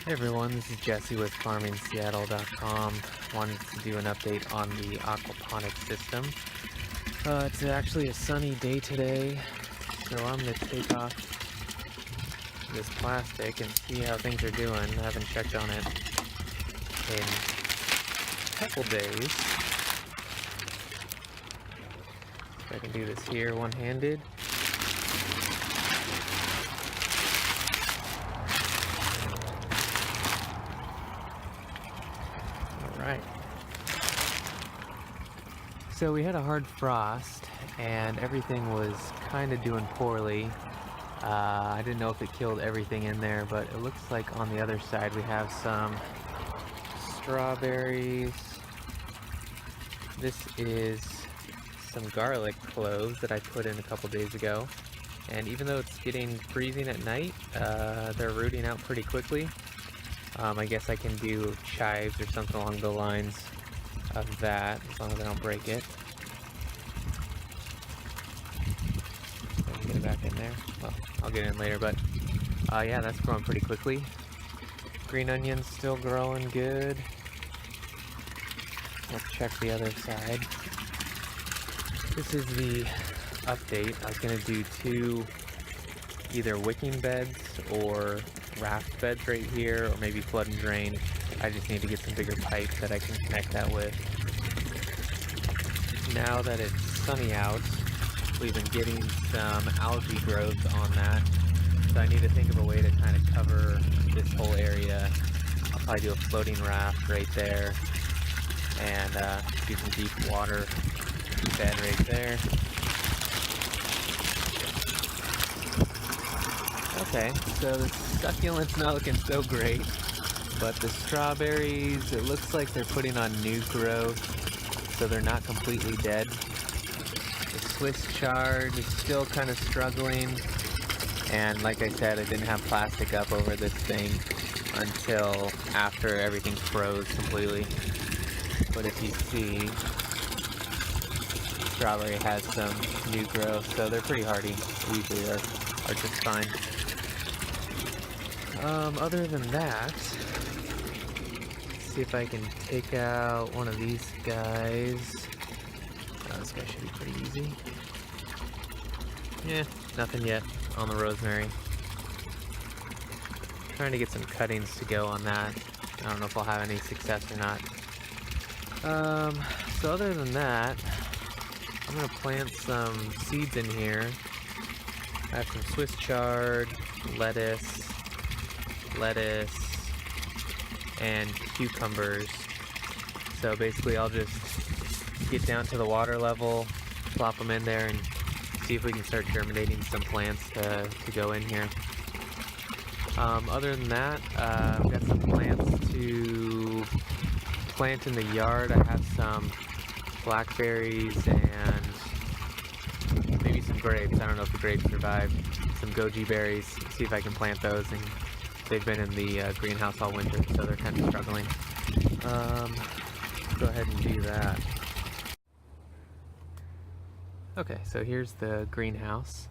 Hey everyone, this is Jesse with FarmingSeattle.com. Wanted to do an update on the aquaponics system. It's actually a sunny day today, so I'm going to take off this plastic and see how things are doing. I haven't checked on it in a couple days. So I can do this here one-handed. Right. So we had a hard frost and everything was kind of doing poorly. I didn't know if it killed everything in there, but it looks like on the other side we have some strawberries. This is some garlic cloves that I put in a couple days ago. And even though it's getting freezing at night, they're rooting out pretty quickly. I guess I can do chives or something along the lines of that, as long as I don't break it. Let me get it back in there. Well, I'll get it in later, but yeah, that's growing pretty quickly. Green onions still growing good. Let's check the other side. This is the update. I was going to do two either wicking beds or raft beds right here, or maybe flood and drain. I just need to get some bigger pipes that I can connect that with. Now that it's sunny out, we've been getting some algae growth on that, so I need to think of a way to kind of cover this whole area. I'll probably do a floating raft right there and do some deep water bed right there. Okay, so the succulent's not looking so great, but the strawberries, it looks like they're putting on new growth, so they're not completely dead. The Swiss chard is still kind of struggling, and like I said, I didn't have plastic up over this thing until after everything froze completely. But if you see, strawberry has some new growth, so they're pretty hardy. Usually are just fine. Other than that, let's see if I can take out one of these guys. Oh, this guy should be pretty easy. Yeah, nothing yet on the rosemary. Trying to get some cuttings to go on that. I don't know if I'll have any success or not. So other than that, I'm gonna plant some seeds in here. I have some Swiss chard, lettuce, and cucumbers. So basically I'll just get down to the water level, plop them in there, and see if we can start germinating some plants to go in here. Other than that, I've got some plants to plant in the yard. I have some blackberries and maybe some grapes. I don't know if the grapes survived. Some goji berries. See if I can plant those, and they've been in the greenhouse all winter, so they're kind of struggling. Go ahead and do that. Okay, so here's the greenhouse.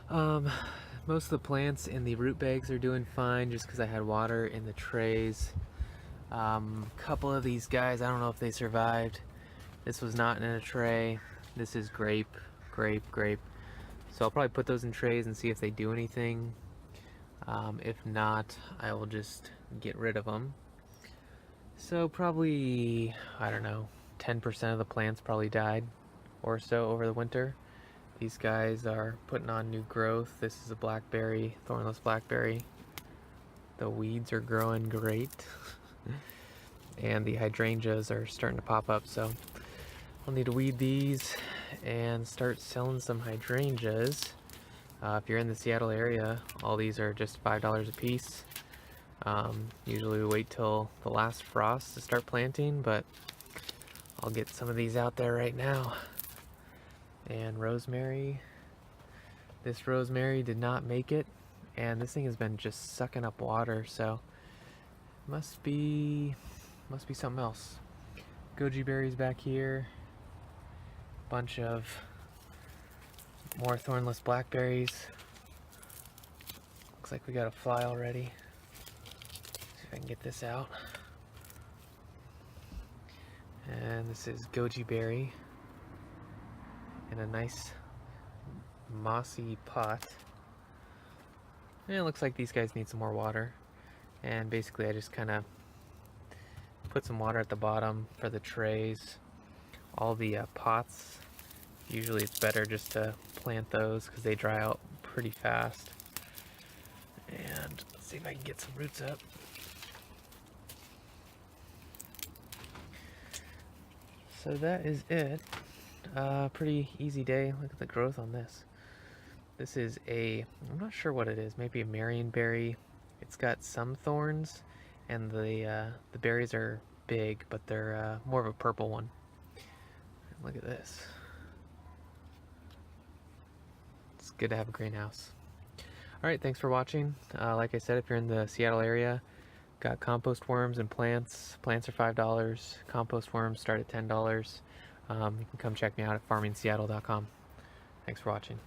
Most of the plants in the root bags are doing fine just because I had water in the trays. A couple of these guys, I don't know if they survived. This was not in a tray. This is grape. So I'll probably put those in trays and see if they do anything. If not, I will just get rid of them. So probably, I don't know, 10% of the plants probably died or so over the winter. These guys are putting on new growth. This is a blackberry, thornless blackberry. The weeds are growing great. And the hydrangeas are starting to pop up, so I'll need to weed these and start selling some hydrangeas. If you're in the Seattle area, all these are just $5 a piece. Usually we wait till the last frost to start planting, but I'll get some of these out there right now. And rosemary. This rosemary did not make it, and this thing has been just sucking up water, so must be something else. Goji berries back here. Bunch of more thornless blackberries. Looks like we got a fly already. I can get this out. And this is goji berry in a nice mossy pot. And it looks like these guys need some more water. And basically I just kind of put some water at the bottom for the trays. All the pots, usually it's better just to plant those because they dry out pretty fast. And let's see if I can get some roots up. So that is it. Pretty easy day. Look at the growth on this. This is I'm not sure what it is, maybe a marionberry. It's got some thorns, and the berries are big, but they're more of a purple one. Look at this. It's good to have a greenhouse. Alright, thanks for watching. Like I said, if you're in the Seattle area, got compost worms and plants. Plants are $5. Compost worms start at $10. You can come check me out at farmingseattle.com. Thanks for watching.